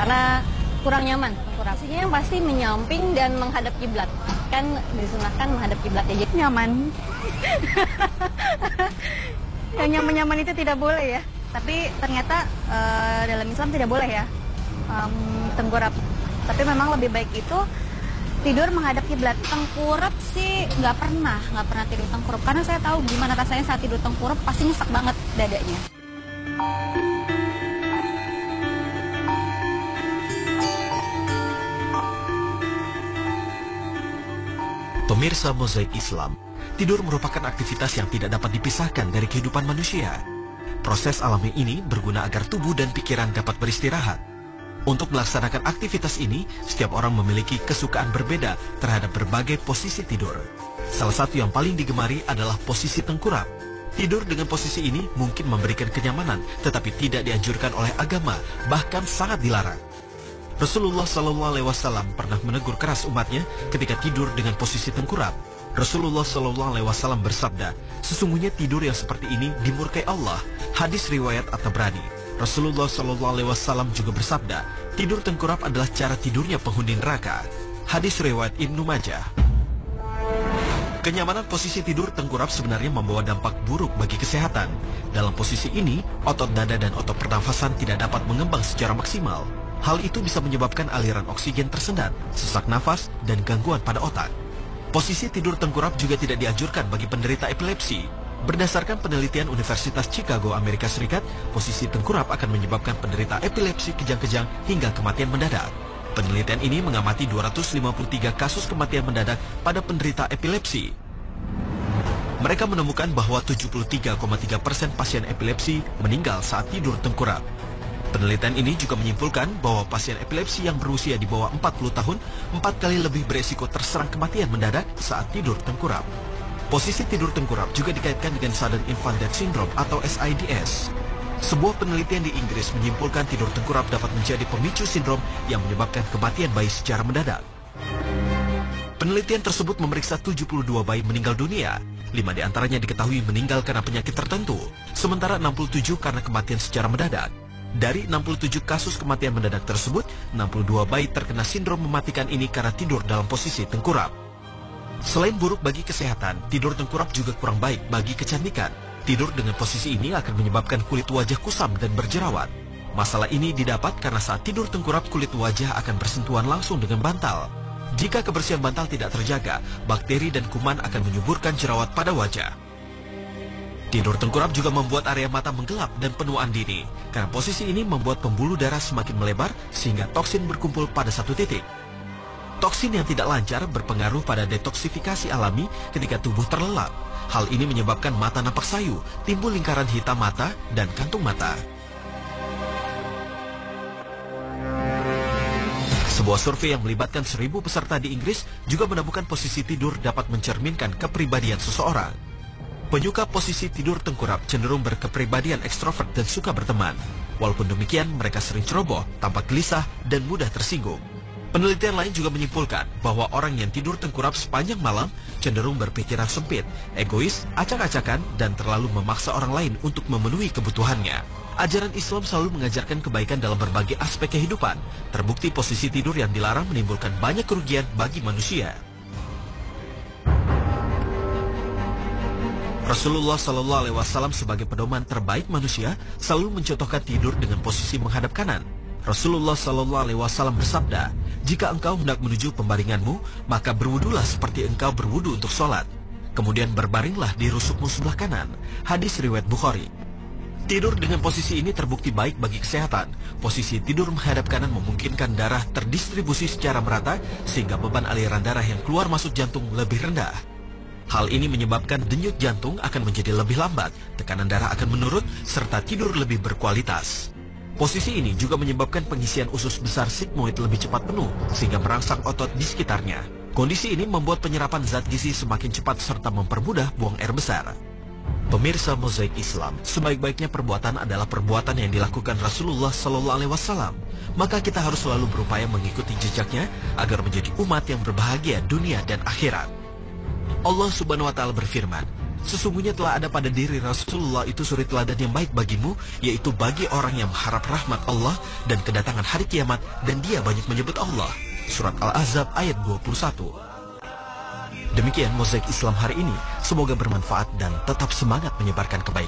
karena kurang nyaman. Kurasinya yang pasti menyamping dan menghadap kiblat. Kan disunahkan menghadap kiblat ya. Jadi Nyaman. Yang nyaman-nyaman itu tidak boleh ya. Tapi ternyata dalam Islam tidak boleh ya tengkurap. Tapi memang lebih baik itu tidur menghadap kiblat. Tengkurap sih nggak pernah tidur tengkurap. Karena saya tahu gimana rasanya saat tidur tengkurap, pasti nyesek banget dadanya. Pemirsa Mozaik Islam, tidur merupakan aktivitas yang tidak dapat dipisahkan dari kehidupan manusia. Proses alami ini berguna agar tubuh dan pikiran dapat beristirahat. Untuk melaksanakan aktivitas ini, setiap orang memiliki kesukaan berbeda terhadap berbagai posisi tidur. Salah satu yang paling digemari adalah posisi tengkurap. Tidur dengan posisi ini mungkin memberikan kenyamanan, tetapi tidak dianjurkan oleh agama, bahkan sangat dilarang. Rasulullah SAW pernah menegur keras umatnya ketika tidur dengan posisi tengkurap. Rasulullah SAW bersabda, sesungguhnya tidur yang seperti ini dimurkai Allah. Hadis riwayat At-Tabrani. Rasulullah SAW juga bersabda, tidur tengkurap adalah cara tidurnya penghuni neraka. Hadis riwayat Ibnu Majah. Kenyamanan posisi tidur tengkurap sebenarnya membawa dampak buruk bagi kesehatan. Dalam posisi ini, otot dada dan otot pernafasan tidak dapat mengembang secara maksimal. Hal itu bisa menyebabkan aliran oksigen tersendat, sesak nafas, dan gangguan pada otak. Posisi tidur tengkurap juga tidak dianjurkan bagi penderita epilepsi. Berdasarkan penelitian Universitas Chicago, Amerika Serikat, posisi tengkurap akan menyebabkan penderita epilepsi kejang-kejang hingga kematian mendadak. Penelitian ini mengamati 253 kasus kematian mendadak pada penderita epilepsi. Mereka menemukan bahwa 73,3% pasien epilepsi meninggal saat tidur tengkurap. Penelitian ini juga menyimpulkan bahwa pasien epilepsi yang berusia di bawah 40 tahun 4 kali lebih beresiko terserang kematian mendadak saat tidur tengkurap. Posisi tidur tengkurap juga dikaitkan dengan Sudden Infant Death Syndrome atau SIDS. Sebuah penelitian di Inggris menyimpulkan tidur tengkurap dapat menjadi pemicu sindrom yang menyebabkan kematian bayi secara mendadak. Penelitian tersebut memeriksa 72 bayi meninggal dunia. 5 diantaranya diketahui meninggal karena penyakit tertentu, sementara 67 karena kematian secara mendadak. Dari 67 kasus kematian mendadak tersebut, 62 bayi terkena sindrom mematikan ini karena tidur dalam posisi tengkurap. Selain buruk bagi kesehatan, tidur tengkurap juga kurang baik bagi kecantikan. Tidur dengan posisi ini akan menyebabkan kulit wajah kusam dan berjerawat. Masalah ini didapat karena saat tidur tengkurap kulit wajah akan bersentuhan langsung dengan bantal. Jika kebersihan bantal tidak terjaga, bakteri dan kuman akan menyuburkan jerawat pada wajah. Tidur tengkurap juga membuat area mata menggelap dan penuaan dini, karena posisi ini membuat pembuluh darah semakin melebar sehingga toksin berkumpul pada satu titik. Toksin yang tidak lancar berpengaruh pada detoksifikasi alami ketika tubuh terlelap. Hal ini menyebabkan mata nampak sayu, timbul lingkaran hitam mata, dan kantung mata. Sebuah survei yang melibatkan 1.000 peserta di Inggris juga menemukan posisi tidur dapat mencerminkan kepribadian seseorang. Penyuka posisi tidur tengkurap cenderung berkepribadian ekstrovert dan suka berteman. Walaupun demikian, mereka sering ceroboh, tampak gelisah, dan mudah tersinggung. Penelitian lain juga menyimpulkan bahwa orang yang tidur tengkurap sepanjang malam cenderung berpikiran sempit, egois, acak-acakan, dan terlalu memaksa orang lain untuk memenuhi kebutuhannya. Ajaran Islam selalu mengajarkan kebaikan dalam berbagai aspek kehidupan. Terbukti posisi tidur yang dilarang menimbulkan banyak kerugian bagi manusia. Rasulullah SAW sebagai pedoman terbaik manusia selalu mencontohkan tidur dengan posisi menghadap kanan. Rasulullah SAW bersabda, jika engkau hendak menuju pembaringanmu, maka berwudulah seperti engkau berwudu untuk sholat. Kemudian berbaringlah di rusukmu sebelah kanan. Hadis riwayat Bukhari. Tidur dengan posisi ini terbukti baik bagi kesehatan. Posisi tidur menghadap kanan memungkinkan darah terdistribusi secara merata sehingga beban aliran darah yang keluar masuk jantung lebih rendah. Hal ini menyebabkan denyut jantung akan menjadi lebih lambat, tekanan darah akan menurun, serta tidur lebih berkualitas. Posisi ini juga menyebabkan pengisian usus besar sigmoid lebih cepat penuh, sehingga merangsang otot di sekitarnya. Kondisi ini membuat penyerapan zat gizi semakin cepat serta mempermudah buang air besar. Pemirsa Mozaik Islam, sebaik-baiknya perbuatan adalah perbuatan yang dilakukan Rasulullah SAW. Maka kita harus selalu berupaya mengikuti jejaknya agar menjadi umat yang berbahagia dunia dan akhirat. Allah Subhanahu wa Ta'ala berfirman, Sesungguhnya telah ada pada diri Rasulullah itu suri teladan yang baik bagimu, yaitu bagi orang yang mengharap rahmat Allah dan kedatangan hari kiamat, dan dia banyak menyebut Allah. Surat Al-Ahzab ayat 21. Demikian Mozaik Islam hari ini. Semoga bermanfaat dan tetap semangat menyebarkan kebaikan.